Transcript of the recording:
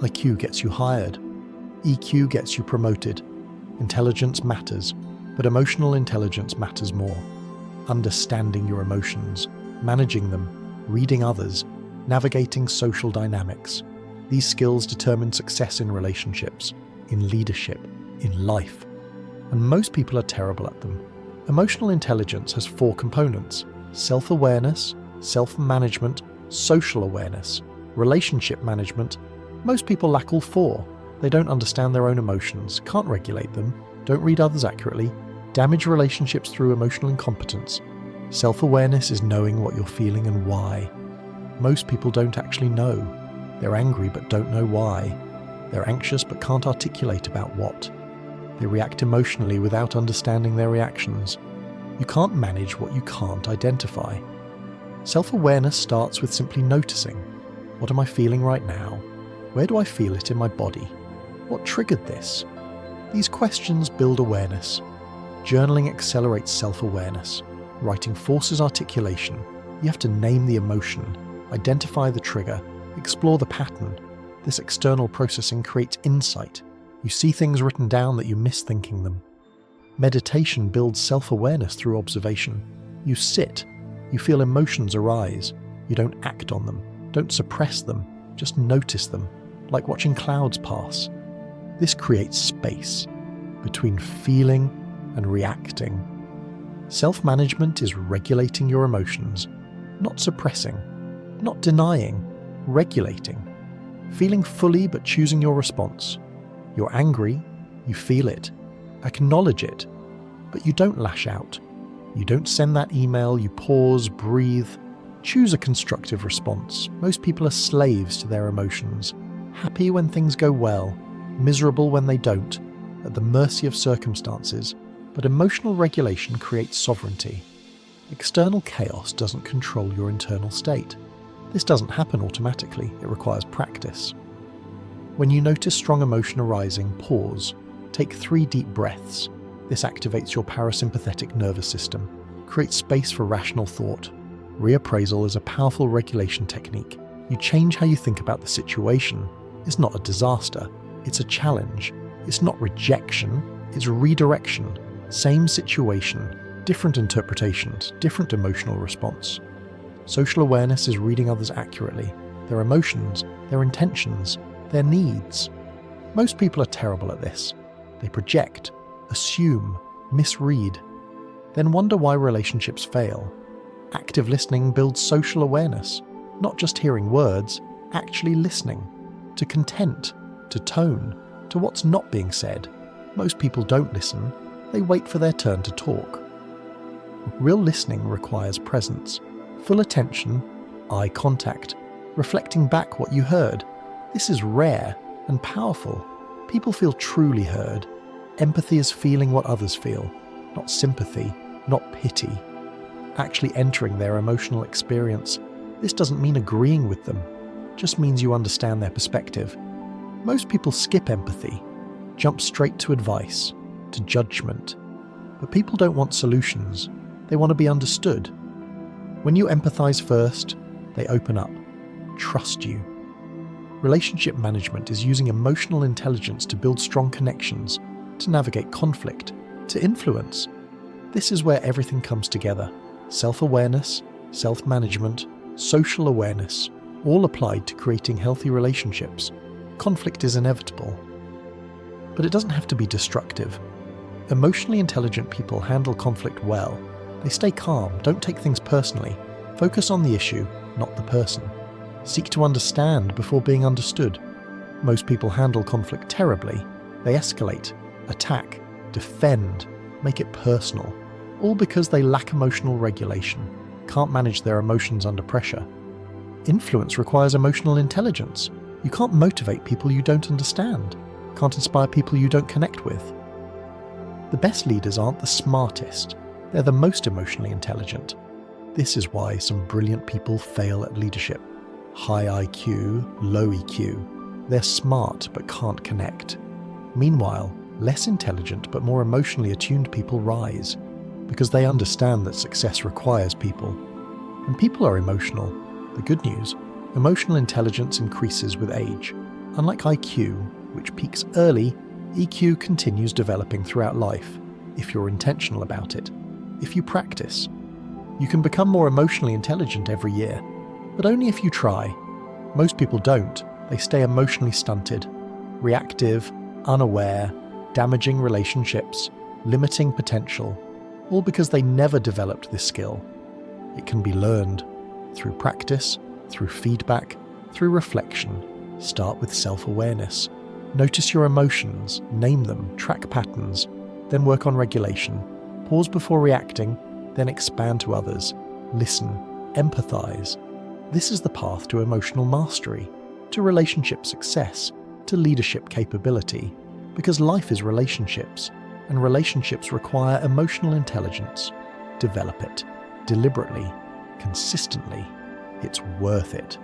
IQ gets you hired. EQ gets you promoted. Intelligence matters, but emotional intelligence matters more. Understanding your emotions, managing them, reading others, navigating social dynamics. These skills determine success in relationships, in leadership, in life. And most people are terrible at them. Emotional intelligence has 4 components: self-awareness, self-management, social awareness, relationship management. Most people lack all 4. They don't understand their own emotions, can't regulate them, don't read others accurately, damage relationships through emotional incompetence. Self-awareness is knowing what you're feeling and why. Most people don't actually know. They're angry but don't know why. They're anxious but can't articulate about what. They react emotionally without understanding their reactions. You can't manage what you can't identify. Self-awareness starts with simply noticing. What am I feeling right now? Where do I feel it in my body? What triggered this? These questions build awareness. Journaling accelerates self-awareness. Writing forces articulation. You have to name the emotion, identify the trigger, explore the pattern. This external processing creates insight. You see things written down that you miss thinking them. Meditation builds self-awareness through observation. You sit. You feel emotions arise. You don't act on them. Don't suppress them. Just notice them, like watching clouds pass. This creates space between feeling and reacting. Self-management is regulating your emotions, not suppressing, not denying, regulating. Feeling fully but choosing your response. You're angry, you feel it, acknowledge it, but you don't lash out. You don't send that email, you pause, breathe. Choose a constructive response. Most people are slaves to their emotions, happy when things go well, miserable when they don't, at the mercy of circumstances, but emotional regulation creates sovereignty. External chaos doesn't control your internal state. This doesn't happen automatically, it requires practice. When you notice strong emotion arising, pause. Take 3 deep breaths. This activates your parasympathetic nervous system, creates space for rational thought. Reappraisal is a powerful regulation technique. You change how you think about the situation. It's not a disaster, it's a challenge. It's not rejection, it's redirection. Same situation, different interpretations, different emotional response. Social awareness is reading others accurately, their emotions, their intentions, their needs. Most people are terrible at this. They project, assume, misread, then wonder why relationships fail. Active listening builds social awareness, not just hearing words, actually listening, to content, to tone, to what's not being said. Most people don't listen, they wait for their turn to talk. Real listening requires presence, full attention, eye contact, reflecting back what you heard. This is rare and powerful. People feel truly heard. Empathy is feeling what others feel, not sympathy, not pity. Actually entering their emotional experience. This doesn't mean agreeing with them, just means you understand their perspective. Most people skip empathy, jump straight to advice, to judgment. But people don't want solutions, they want to be understood. When you empathize first, they open up, trust you. Relationship management is using emotional intelligence to build strong connections, to navigate conflict, to influence. This is where everything comes together. Self-awareness, self-management, social awareness, all applied to creating healthy relationships. Conflict is inevitable, but it doesn't have to be destructive. Emotionally intelligent people handle conflict well. They stay calm, don't take things personally. Focus on the issue, not the person. Seek to understand before being understood. Most people handle conflict terribly. They escalate, attack, defend, make it personal, all because they lack emotional regulation, can't manage their emotions under pressure. Influence requires emotional intelligence. You can't motivate people you don't understand, can't inspire people you don't connect with. The best leaders aren't the smartest, they're the most emotionally intelligent. This is why some brilliant people fail at leadership. High IQ, low EQ. They're smart but can't connect. Meanwhile, less intelligent but more emotionally attuned people rise, because they understand that success requires people. And people are emotional. The good news, emotional intelligence increases with age. Unlike IQ, which peaks early, EQ continues developing throughout life, if you're intentional about it, if you practice. You can become more emotionally intelligent every year, but only if you try. Most people don't. They stay emotionally stunted, reactive, unaware, damaging relationships, limiting potential, all because they never developed this skill. It can be learned through practice, through feedback, through reflection. Start with self-awareness. Notice your emotions, name them, track patterns, then work on regulation. Pause before reacting, then expand to others. Listen, empathize. This is the path to emotional mastery, to relationship success, to leadership capability, because life is relationships, and relationships require emotional intelligence. Develop it, deliberately, consistently. It's worth it.